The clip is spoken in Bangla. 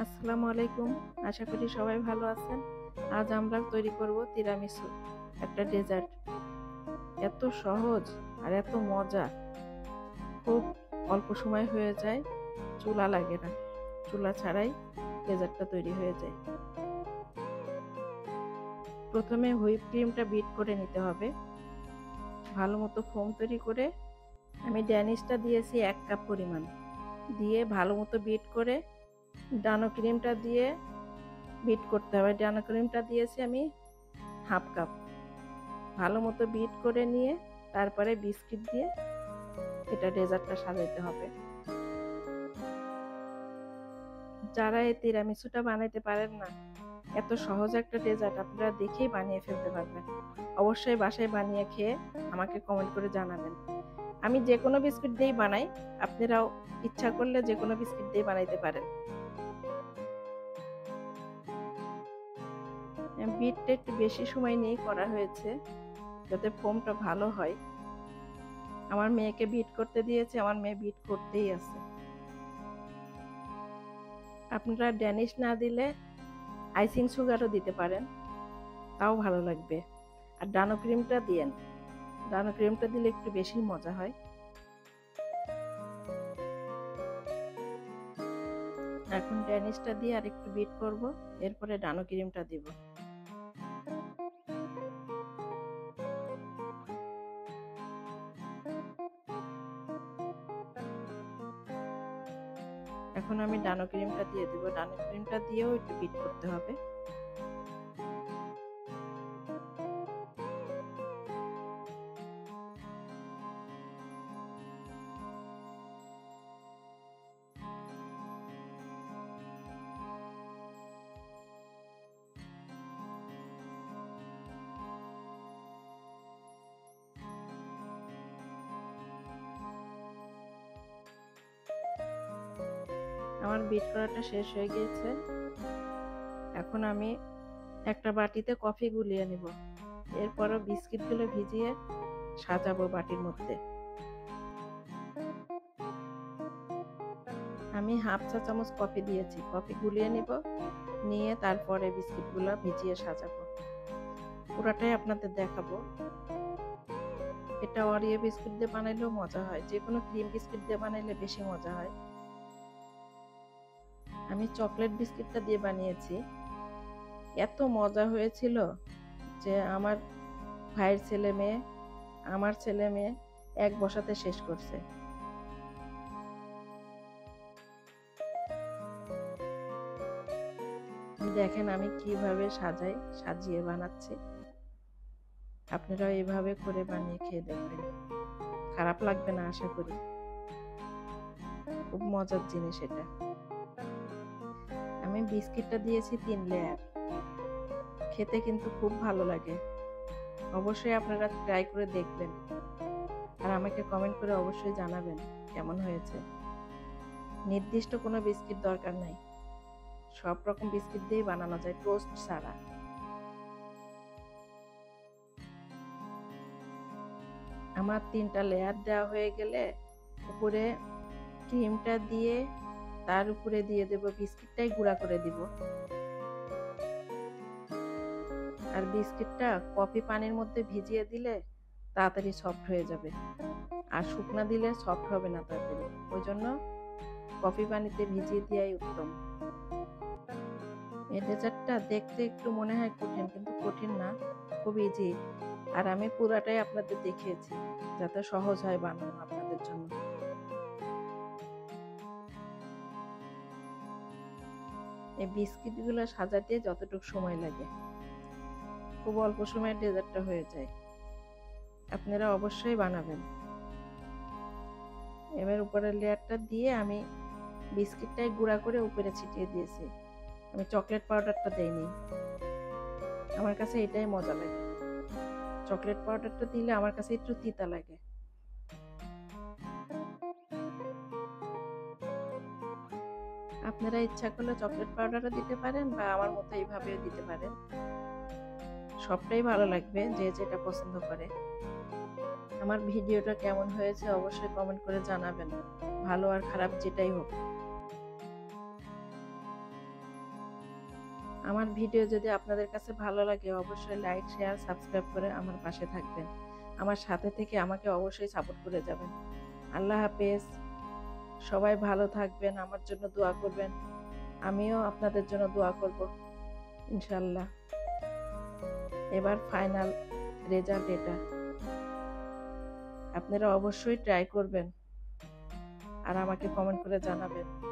আসসালামু আলাইকুম। আশা করি সবাই ভালো আছেন। আজ আমরা তৈরি করব তিরামিসু, একটা ডেজার্ট। এত সহজ আর এত মজা, খুব অল্প সময় হয়ে যায়, চুলা লাগে না। চুলা ছাড়াই ডেজার্টটা তৈরি হয়ে যায়। প্রথমে হুইপ ক্রিমটা বিট করে নিতে হবে। ভালো মতো ফোম তৈরি করে আমি ড্যানিশটা দিয়েছি 1 কাপ পরিমাণ, দিয়ে ভালো মতো বিট করে ডানো ক্রিমটা দিয়ে বিট করতে হবে। ডানো ক্রিমটা দিয়েছি আমি হাফ কাপ। ভালো মতো বিট করে নিয়ে তারপরে বিস্কিট দিয়ে এটা ডেজার্টটা সাজাতে হবে। যারা এই তিরামিসুটা বানাইতে পারেন না, এত সহজ একটা ডেজার্ট আপনারা দেখেই বানিয়ে ফেলতে পারবেন। অবশ্যই বাসায় বানিয়ে খেয়ে আমাকে কমেন্ট করে জানাবেন। আমি যে কোনো বিস্কিট দিয়েই বানাই, আপনারাও ইচ্ছা করলে যে কোনো বিস্কিট দিয়ে বানাইতে পারেন। বিটটা একটু বেশি সময় নিয়ে করা হয়েছে যাতে ফোমটা ভালো হয়। আমার মেয়েকে বিট করতে দিয়েছে, আমার মেয়ে বিট করতেই আছে। আপনারা ড্যানিশ না দিলে আইসিং সুগারও দিতে পারেন, তাও ভালো লাগবে। আর ডানো ক্রিমটা দিয়েন, ডানো ক্রিমটা দিলে একটু বেশি মজা হয়। এখন ড্যানিশটা দিয়ে আর একটু বিট করব, এরপরে ডানো ক্রিমটা দিব। এখন আমি ডানো ক্রিমটা দিয়ে দিব। ডানো ক্রিমটা দিয়েও একটু বিট করতে হবে। আমার বিট করাটা শেষ হয়ে গিয়েছে। এখন আমি একটা বাটিতে কফি গুলিয়ে নিব। এরপরও বিস্কিটগুলো ভিজিয়ে সাজাবো বাটির মধ্যে। আমি হাফ চা চামচ কফি দিয়েছি। কফি গুলিয়ে নিব, নিয়ে তারপরে বিস্কিটগুলো ভিজিয়ে সাজাবো। পুরাটাই আপনাদের দেখাবো। এটা ওরিও বিস্কুট দিয়ে বানাইলেও মজা হয়, যে কোনো ক্রিম বিস্কুট দিয়ে বানাইলে বেশি মজা হয়। আমি চকলেট বিস্কিটটা দিয়ে বানিয়েছি, এত মজা হয়েছিল যে আমার ভাইয়ের ছেলে মেয়ে, আমার ছেলে মেয়ে এক বসাতে শেষ করছে। দেখেন আমি কিভাবে সাজিয়ে বানাচ্ছি। আপনারাও এইভাবে করে বানিয়ে খেয়ে দেখবেন, খারাপ লাগবে না আশা করি। খুব মজার জিনিস এটা। আমি বিস্কিটটা দিয়েছি 3 লেয়ার, খেতে কিন্তু খুব ভালো লাগে। অবশ্যই আপনারা ট্রাই করে দেখবেন আর আমাকে কমেন্ট করে অবশ্যই জানাবেন কেমন হয়েছে। নির্দিষ্ট কোনো বিস্কিট দরকার নাই, সব রকম বিস্কিট দিয়েই বানানো যায়, টোস্ট ছাড়া। আমার 3টা লেয়ার দেওয়া হয়ে গেলে উপরে ক্রিমটা দিয়ে তার উপরে দিয়ে দেব বিস্কিটটাই গুঁড়া করে দিব। আর বিস্কিটটা কফি পানির মধ্যে ভিজিয়ে দিলে তাড়াতাড়ি সফট হয়ে যাবে, আর শুকনা দিলে সফট হবে না তাড়াতাড়ি। ওই জন্য কফি পানিতে ভিজিয়ে দেওয়াই উত্তম। এই ডেজার্টটা দেখতে একটু মনে হয় কঠিন, কিন্তু কঠিন না, খুব ইজি। আর আমি পুরাটাই আপনাদের দেখিয়েছি যাতে সহজ হয় বানানো আপনাদের জন্য। এই বিস্কিটগুলো সাজাতে যতটুকু সময় লাগে, খুব অল্প সময়ে ডেজার্টটা হয়ে যায়। আপনারা অবশ্যই বানাবেন। এবার উপরের লেয়ারটা দিয়ে আমি বিস্কিটটাই গুঁড়া করে উপরে ছিটিয়ে দিয়েছি। আমি চকলেট পাউডারটা দেইনি, আমার কাছে এটাই মজা লাগে। চকলেট পাউডারটা দিলে আমার কাছে একটু তিতা লাগে। আপনারা ইচ্ছা করলে চকলেট পাউডারও দিতে পারেন বা আমার মতো এইভাবেও দিতে পারেন, সবটাই ভালো লাগবে যে যেটা পছন্দ করে। আমার ভিডিওটা কেমন হয়েছে অবশ্যই কমেন্ট করে জানাবেন, ভালো আর খারাপ যেটাই হোক। আমার ভিডিও যদি আপনাদের কাছে ভালো লাগে অবশ্যই লাইক, শেয়ার, সাবস্ক্রাইব করে আমার পাশে থাকবেন। আমার সাথে থেকে আমাকে অবশ্যই সাপোর্ট করে যাবেন। আল্লাহ হাফেজ। সবাই ভালো থাকবেন, আমার জন্য দোয়া করবেন। আমিও আপনাদের জন্য দোয়া করব ইনশাল্লাহ। এবার ফাইনাল রেজাল্ট এটা। আপনারা অবশ্যই ট্রাই করবেন আর আমাকে কমেন্ট করে জানাবেন।